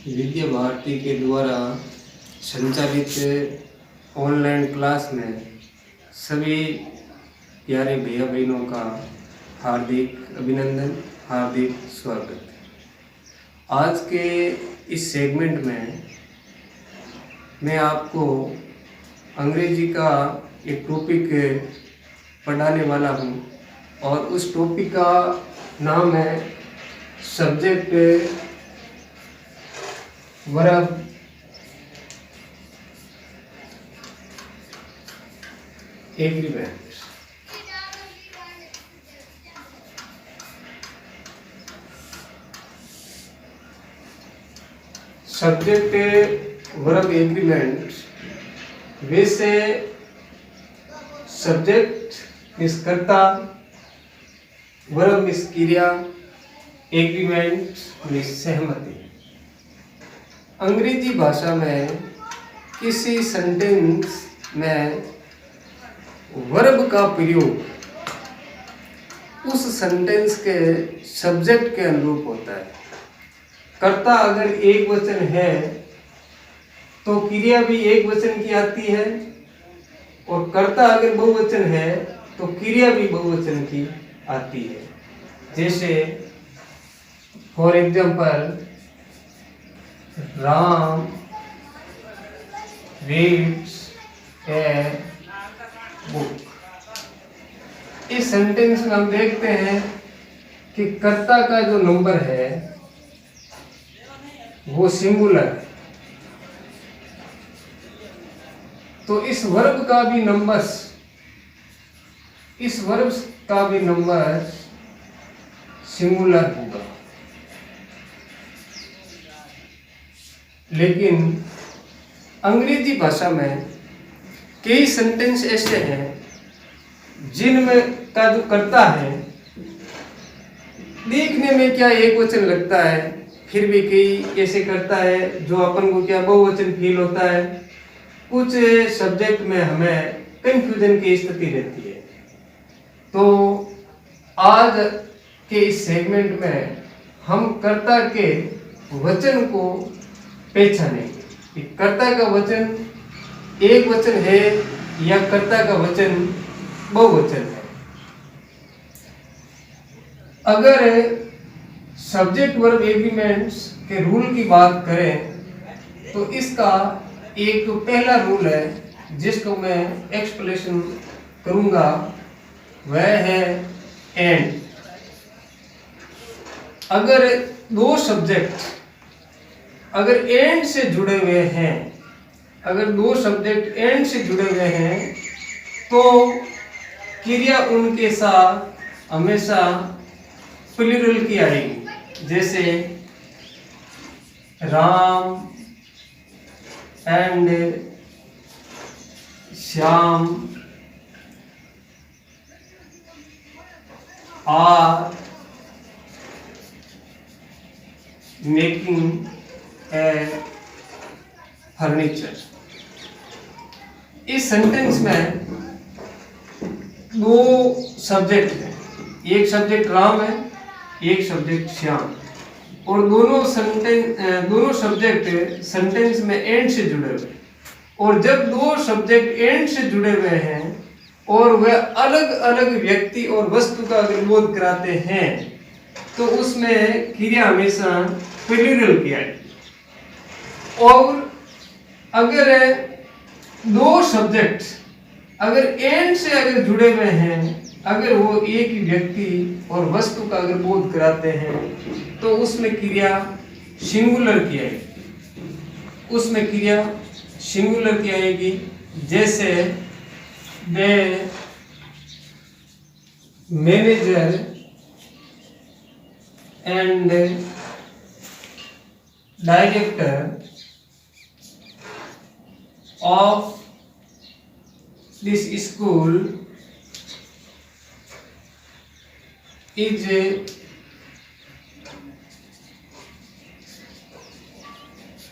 विद्या भारती के द्वारा संचालित ऑनलाइन क्लास में सभी प्यारे भैया बहनों का हार्दिक अभिनंदन, हार्दिक स्वागत। आज के इस सेगमेंट में मैं आपको अंग्रेजी का एक टॉपिक पढ़ाने वाला हूँ और उस टॉपिक का नाम है subject verb agreement. Subject verb agreement वैसे सब्जेक्ट मीन्स कर्ता, वर्ब मीन्स क्रिया, एग्रीमेंट मीन्स सहमति। अंग्रेजी भाषा में किसी सेंटेंस में वर्ब का प्रयोग उस सेंटेंस के सब्जेक्ट के अनुरूप होता है। कर्ता अगर एक वचन है तो क्रिया भी एक वचन की आती है, और कर्ता अगर बहुवचन है तो क्रिया भी बहुवचन की आती है। जैसे for example, Ram reads a book. इस सेंटेंस में हम देखते हैं कि कर्ता का जो नंबर है वो सिंगुलर है, तो इस वर्ब का भी नंबर सिंगुलर होगा। लेकिन अंग्रेजी भाषा में कई सेंटेंस ऐसे हैं जिनमें का जो कर्ता है देखने में क्या एक वचन लगता है, फिर भी कई ऐसे कर्ता है जो अपन को क्या बहुवचन फील होता है। कुछ सब्जेक्ट में हमें कंफ्यूजन की स्थिति रहती है। तो आज के इस सेगमेंट में हम कर्ता के वचन को पहचानेंगे कि कर्ता का वचन एक वचन है या कर्ता का वचन बहुवचन है। अगर सब्जेक्ट वर्ब एग्रीमेंट्स के रूल की बात करें तो इसका एक पहला रूल है जिसको मैं एक्सप्लेनेशन करूंगा, वह है एंड। अगर दो सब्जेक्ट अगर एंड से जुड़े हुए हैं, तो क्रिया उनके साथ हमेशा प्लूरल की आएगी। जैसे Ram and Shyam are making a furniture. इस सेंटेंस में दो सब्जेक्ट हैं, एक सब्जेक्ट राम है, एक सब्जेक्ट श्याम, और दोनों सब्जेक्ट सेंटेंस में एंड से जुड़े हुए। और जब दो सब्जेक्ट एंड से जुड़े हुए हैं और वह अलग अलग व्यक्ति और वस्तु का अगर बोध कराते हैं तो उसमें क्रिया हमेशा प्लूरल की आएगी। और अगर दो सब्जेक्ट अगर एंड से अगर जुड़े हुए हैं, अगर वो एक ही व्यक्ति और वस्तु का अगर बोध कराते हैं तो उसमें क्रिया सिंगुलर की आएगी। जैसे the manager and director of this school is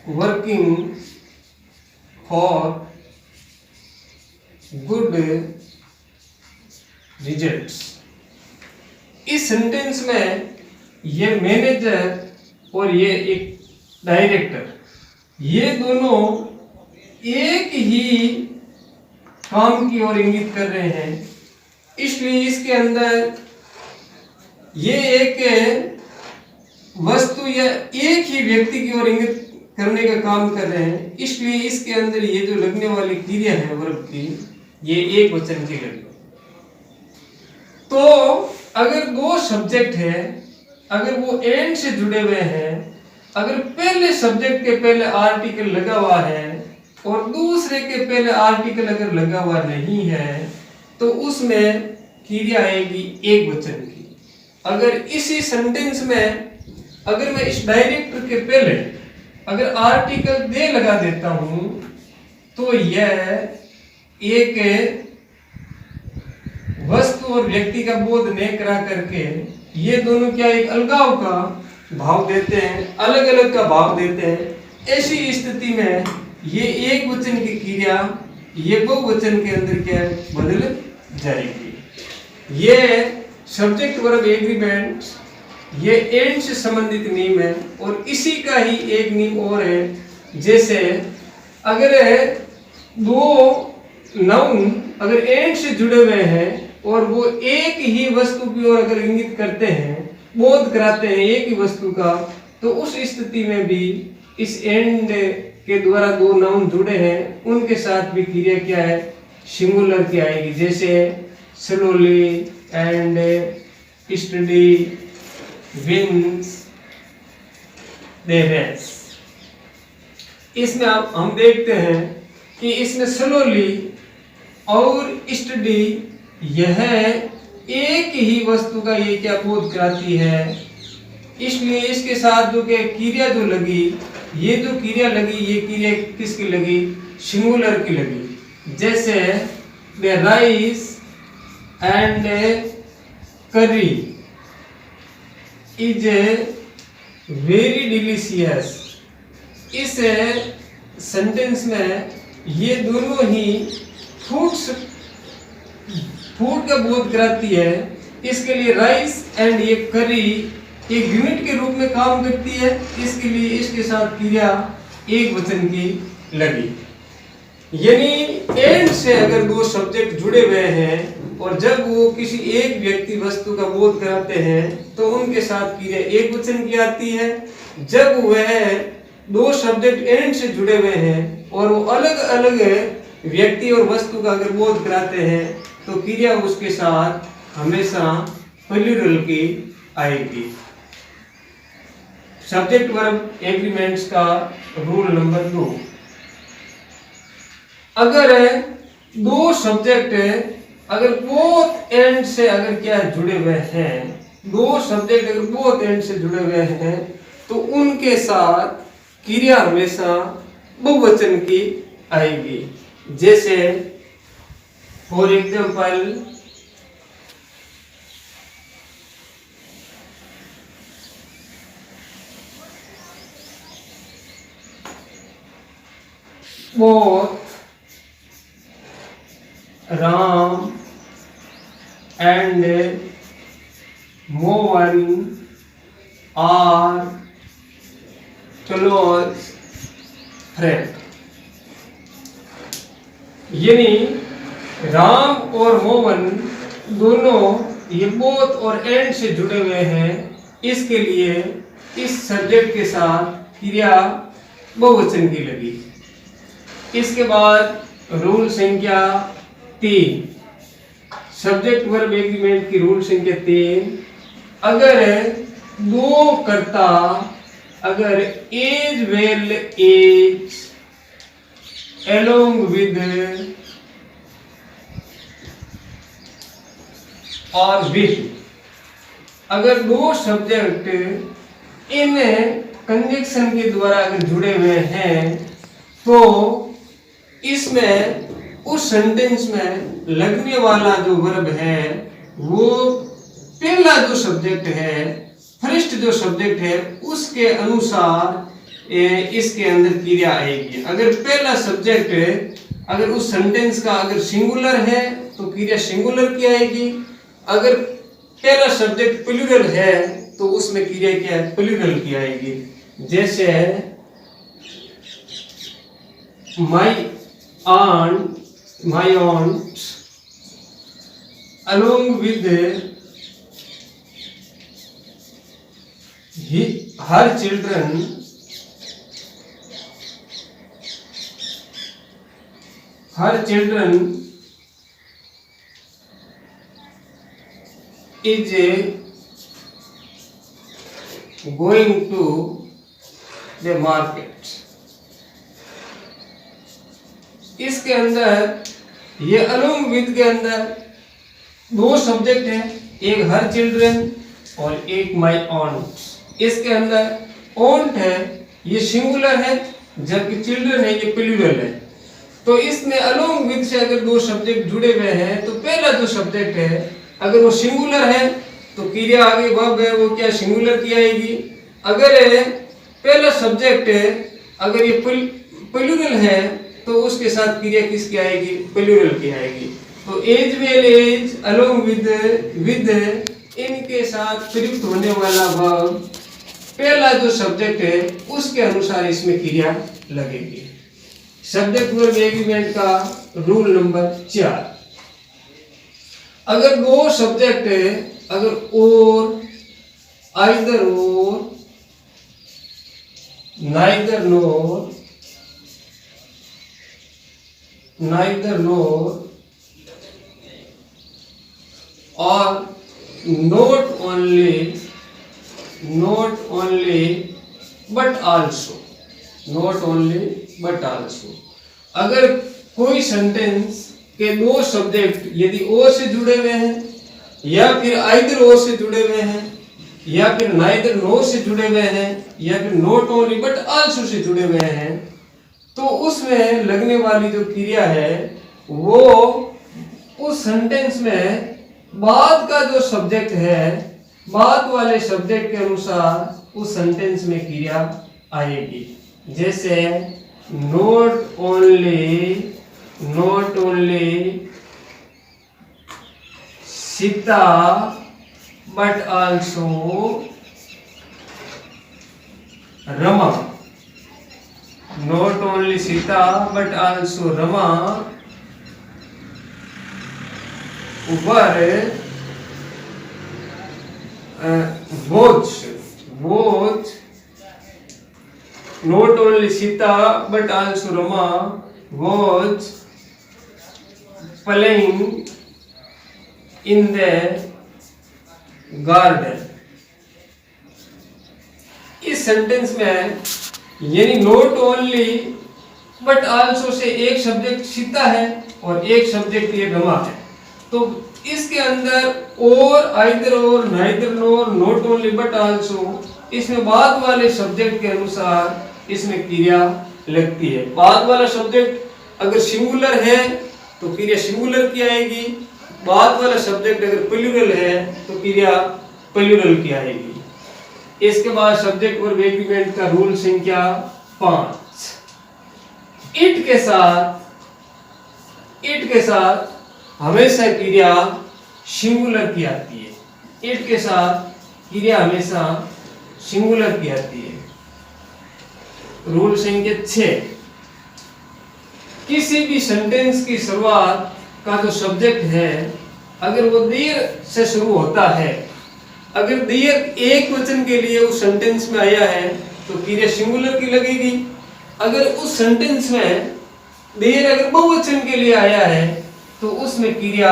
working for good results। इस सेंटेंस में ये मैनेजर और ये एक डायरेक्टर, ये दोनों एक ही काम की ओर इंगित कर रहे हैं, इसलिए इसके अंदर ये एक वस्तु या एक ही व्यक्ति की ओर इंगित करने का काम कर रहे हैं, इसलिए इसके अंदर ये जो लगने वाली क्रिया है वर्ब की, ये एक वचन की लगी। तो अगर दो सब्जेक्ट है, अगर वो एंड से जुड़े हुए हैं, अगर पहले सब्जेक्ट के पहले आर्टिकल लगा हुआ है और दूसरे के पहले आर्टिकल अगर लगा हुआ नहीं है, तो उसमें क्रिया आएगी एक वचन की। अगर इसी सेंटेंस में अगर मैं इस डायरेक्टर के पहले अगर आर्टिकल दे लगा देता हूं, तो यह एक वस्तु और व्यक्ति का बोध न करा करके ये दोनों क्या एक अलगाव का भाव देते हैं, अलग अलग का भाव देते हैं। ऐसी स्थिति में ये एक वचन की क्रिया ये बहुवचन के अंदर क्या बदल जाएगी। ये सब्जेक्ट वर्ब एग्रीमेंट ये एंड से संबंधित नियम है, और इसी का ही एक नियम और है। जैसे अगर दो नाउन अगर एंड से जुड़े हुए हैं और वो एक ही वस्तु की ओर अगर इंगित करते हैं, बोध कराते हैं एक ही वस्तु का, तो उस स्थिति में भी इस एंड के द्वारा दो नाउन जुड़े हैं, उनके साथ भी क्रिया क्या है, सिंगुलर की आएगी। जैसे slowly and steady wins the race. इसमें हम देखते हैं कि इसमें स्लोली और स्टडी यह एक ही वस्तु का ये क्या बोध कराती है, इसलिए इसके साथ जो कि क्रिया जो लगी, ये जो क्रिया लगी, ये क्रिया किसकी लगी, सिंगुलर की लगी। जैसे द राइस एंड करी इज वेरी डिलीशियस। इस सेंटेंस में ये दोनों ही फूड का बोध कराती है। इसके लिए राइस एंड ये करी एक यूनिट के रूप में काम करती है, इसके लिए इसके साथ क्रिया एक वचन की लगी। यानी एंड से अगर दो सब्जेक्ट जुड़े हुए हैं और जब वो किसी एक व्यक्ति वस्तु का बोध कराते हैं, तो उनके साथ क्रिया एक वचन की आती है। जब वह दो सब्जेक्ट एंड से जुड़े हुए हैं और वो अलग अलग व्यक्ति और वस्तु का अगर बोध कराते हैं, तो क्रिया उसके साथ हमेशा प्लूरल की आएगी। सब्जेक्ट वर्ब एग्रीमेंट्स का रूल नंबर 2, अगर दो सब्जेक्ट अगर बोथ एंड से अगर क्या जुड़े हुए हैं, दो सब्जेक्ट अगर बोथ एंड से जुड़े हुए हैं, तो उनके साथ क्रिया हमेशा बहुवचन की आएगी। जैसे for example both Ram and Mohan are close friends। यानी राम और मोहन दोनों ये बोथ और एंड से जुड़े हुए हैं, इसके लिए इस सब्जेक्ट के साथ क्रिया बहुवचन की लगी। इसके बाद रूल संख्या 3, सब्जेक्ट वर्ब एग्रीमेंट की रूल संख्या 3, अगर दो कर्ता अगर as well as along with और with, अगर दो सब्जेक्ट इन कंजक्शन के द्वारा अगर जुड़े हुए हैं, तो इसमें उस सेंटेंस में लगने वाला जो वर्ब है वो पहला जो सब्जेक्ट है, फर्स्ट जो सब्जेक्ट है, उसके अनुसार इसके अंदर क्रिया आएगी। अगर पहला सब्जेक्ट अगर उस सेंटेंस का अगर सिंगुलर है, तो क्रिया सिंगुलर की आएगी। अगर पहला सब्जेक्ट प्लूरल है, तो उसमें क्रिया क्या है, प्लूरल की आएगी। जैसे my aunt along with her children is going to the market। इसके अंदर ये along with के अंदर दो सब्जेक्ट है, एक हर चिल्ड्रन और एक माई ऑन्ट। इसके अंदर ऑन्ट है ये सिंगुलर है, जबकि चिल्ड्रन है ये प्लूरल है। तो इसमें अलोंग विद से अगर दो सब्जेक्ट जुड़े हुए हैं तो पहला जो सब्जेक्ट है अगर वो सिंगुलर है तो क्रिया आगे वर्ब है वो क्या सिंगुलर की आएगी। अगर पहला सब्जेक्ट है अगर ये प्लूरल है तो उसके साथ क्रिया किसकी आएगी, प्लूरल की आएगी। तो as well as along with इनके साथ प्रयुक्त होने वाला वर्ब पहला जो सब्जेक्ट है उसके अनुसार इसमें क्रिया लगेगी। सब्जेक्ट वर्ब एग्रीमेंट का रूल नंबर 4। अगर दो सब्जेक्ट है अगर और आइदर और नाइदर नोर और not only but also अगर कोई सेंटेंस के दो सब्जेक्ट यदि और से जुड़े हुए हैं या फिर आइदर और से जुड़े हुए हैं या फिर नाइदर नोर से जुड़े हुए हैं या फिर not only but also say जुड़े हुए हैं तो उसमें लगने वाली जो क्रिया है वो उस सेंटेंस में बाद का जो सब्जेक्ट है बाद वाले सब्जेक्ट के अनुसार उस सेंटेंस में क्रिया आएगी। जैसे not only Sita but also Rama. Not only Sita but also Rama were both not only Sita but also Rama was playing in the garden। इस सेंटेंस में यानी not only but also say एक सब्जेक्ट सीता है और एक सब्जेक्ट ये रमा है। तो इसके अंदर और आइदर और neither NOR not only but also इसमें बाद वाले सब्जेक्ट के अनुसार इसमें क्रिया लगती है। बाद वाला सब्जेक्ट अगर सिंगुलर है तो क्रिया सिंगुलर की आएगी, बाद वाला सब्जेक्ट अगर प्लूरल है तो क्रिया प्लूरल की आएगी। इसके बाद सब्जेक्ट वर्ब एग्रीमेंट का रूल संख्या 5। इट के साथ हमेशा क्रिया सिंगुलर की आती है। इट के साथ क्रिया हमेशा सिंगुलर की आती है। रूल संख्या 6। किसी भी सेंटेंस की शुरुआत का जो सब्जेक्ट है अगर वो देयर से शुरू होता है, अगर देयर एक वचन के लिए उस सेंटेंस में आया है तो क्रिया सिंगुलर की लगेगी। अगर उस सेंटेंस में देयर अगर बहुवचन के लिए आया है तो उसमें क्रिया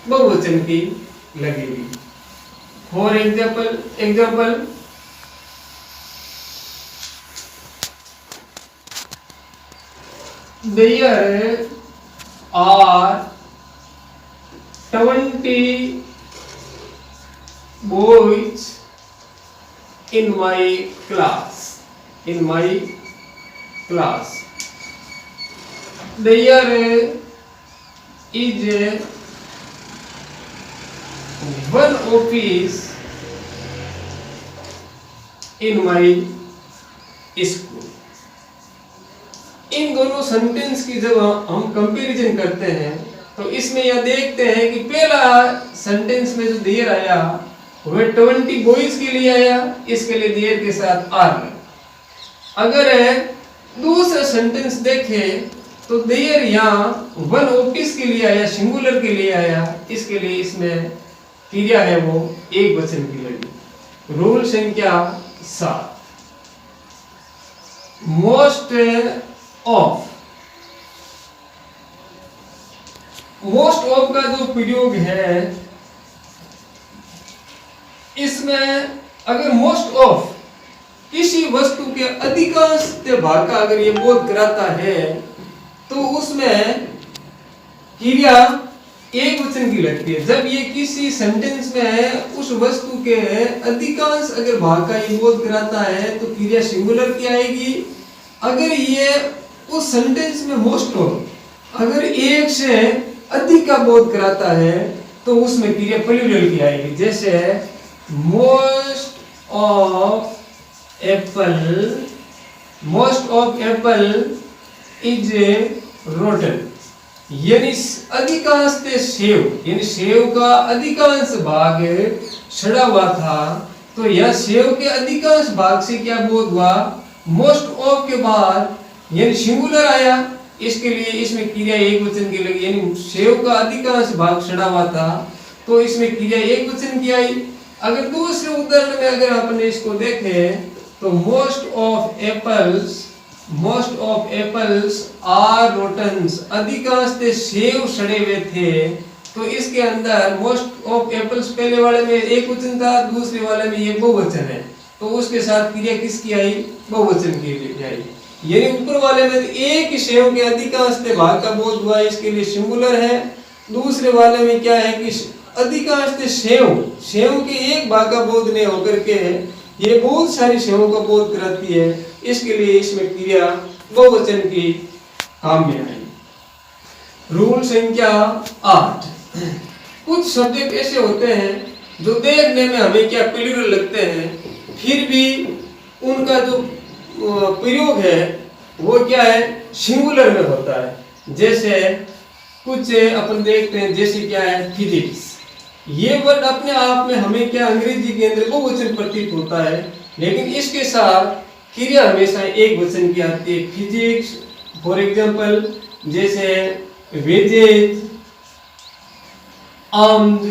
बहुवचन की लगेगी। For example there are 20 boys in my class। There is one office in my school। इन दोनों सेंटेंस की जब हम कंपैरिजन करते हैं तो इसमें यह देखते हैं कि पहला सेंटेंस में जो देयर आया वह 20 बॉयज के लिए आया, इसके लिए देयर के साथ आर। अगर दूसरा सेंटेंस देखें तो देयर यहाँ वन ऑफिस के लिए आया, सिंगुलर के लिए आया, इसके लिए इसमें क्रिया है वो एक वचन की लगी। रूल संख्या 7, मोस्ट ऑफ। मोस्ट ऑफ का जो प्रयोग है इसमें अगर मोस्ट ऑफ किसी वस्तु के अधिकांश भाग का अगर ये बोध कराता है तो उसमें क्रिया एक वचन की लगती है। जब ये किसी सेंटेंस में उस वस्तु के अधिकांश अगर भाग का ये बोध कराता है तो क्रिया सिंगुलर की आएगी। अगर ये उस सेंटेंस में मोस्ट ऑफ अगर एक से अधिक का बोध कराता है तो उसमें क्रिया प्लूरल की आएगी। जैसे most of Apple, most of Apple is rotten, यानी अधिकांश सेव, यानी सेव का अधिकांश भाग सड़ा हुआ था। तो यह सेव के अधिकांश भाग से क्या बोध हुआ, मोस्ट ऑफ के बाद यानी सिंगुलर आया, इसके लिए इसमें क्रिया एक वचन की लगी। यानी सेव का अधिकांश भाग सड़ा हुआ था तो इसमें क्रिया एक वचन की आई। अगर दूसरे उदाहरण में अगर आपने इसको देखे तो most of apples, most of apples are rottens, अधिकांश सेव सड़े हुए थे। तो इसके अंदर मोस्ट ऑफ एप्पल्स पहले वाले में एक वचन था, दूसरे वाले में ये बहुवचन है, तो उसके साथ क्रिया किसकी आई, बहुवचन की आई। यानी ऊपर वाले में एक ही सेव के अधिकांश भाग का बोध हुआ, इसके लिए सिंगुलर है। दूसरे वाले में क्या है कि अधिकांश सेव के एक भाग का बोध नहीं होकर के ये बहुत सारी सेवों का बोध कराती है, इसके लिए इसमें क्रिया बहुवचन की काम में आई। रूल संख्या 8, कुछ सब्जेक्ट ऐसे होते हैं जो देखने में हमें क्या प्लूरल लगते हैं, फिर भी उनका जो प्रयोग है वो क्या है, सिंगुलर में होता है। जैसे कुछ अपन देखते हैं, जैसे क्या है फिजिक्स, ये वर्ड अपने आप में हमें क्या अंग्रेजी के अंदर बहुवचन प्रतीत होता है, लेकिन इसके साथ क्रिया हमेशा एक वचन की आती है। फिजिक्स फॉर एग्जांपल जैसे वेजेज, आर्म्ड,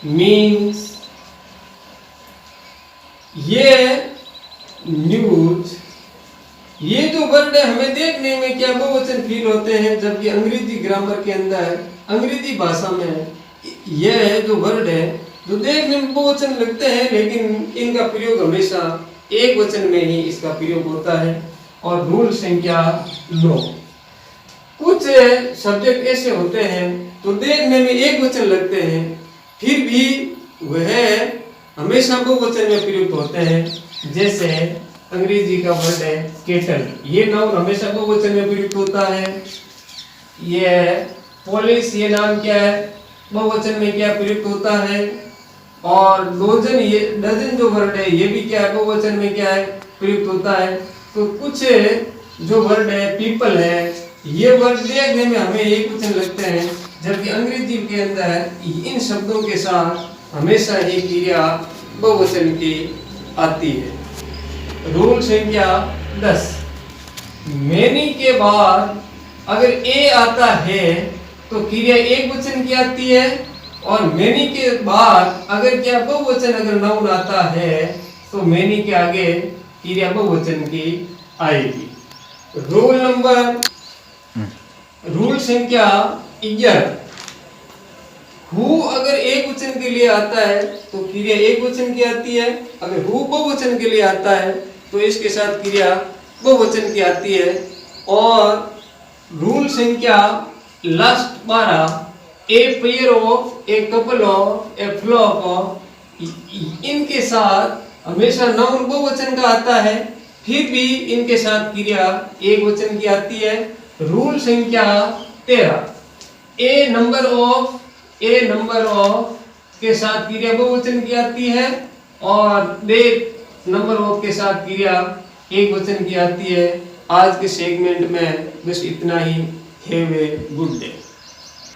मीन्स, ये न्यूज, ये जो वर्ड है हमें देखने में क्या बहुवचन फील होते हैं, जबकि अंग्रेजी ग्रामर के अंदर, अंग्रेजी भाषा में यह जो वर्ड है जो देखने में बहुवचन लगते हैं, लेकिन इनका प्रयोग हमेशा एक वचन में ही इसका प्रयोग होता है। और रूल संख्या 9, कुछ सब्जेक्ट ऐसे होते हैं तो देखने में एक वचन लगते हैं, फिर भी वह हमेशा बहुवचन में प्रयुक्त होते हैं। जैसे अंग्रेजी का वर्ड है केटल, ये नाउन हमेशा बहुवचन में प्रयुक्त होता है। ये पुलिस, ये नाम क्या है, बहुवचन में क्या प्रयुक्त होता है। और डोजन, ये डजन जो वर्ड है ये भी क्या है, बहुवचन में क्या है, प्रयुक्त होता है। तो कुछ जो वर्ड है पीपल है, ये वर्ड देखने में हमें एक वचन लगते हैं, जबकि अंग्रेजी के अंदर इन शब्दों के साथ हमेशा एक क्रिया बहुवचन की आती है। रूल संख्या 10, मैनी के बाद अगर ए आता है तो क्रिया एक वचन की आती है, और मैनी के बाद अगर क्या बहुवचन अगर नाउन आता है तो मैनी के आगे क्रिया बहुवचन की आएगी। रूल संख्या 11, हु अगर एक वचन के लिए आता है तो क्रिया एक वचन की आती है, अगर हु बहुवचन के लिए आता है तो इसके साथ क्रिया बहुवचन की आती है। और रूल संख्या last 12, a pair of, a couple of, a flock of, इनके साथ हमेशा नाउन बहुवचन का आता है, फिर भी इनके साथ क्रिया एक वचन की आती है। रूल संख्या 13, a number of, a number of के साथ क्रिया बहुवचन की आती है, और दे नंबर ऑफ के साथ क्रिया एक वचन की आती है। आज के सेगमेंट में बस इतना ही। Have a good day.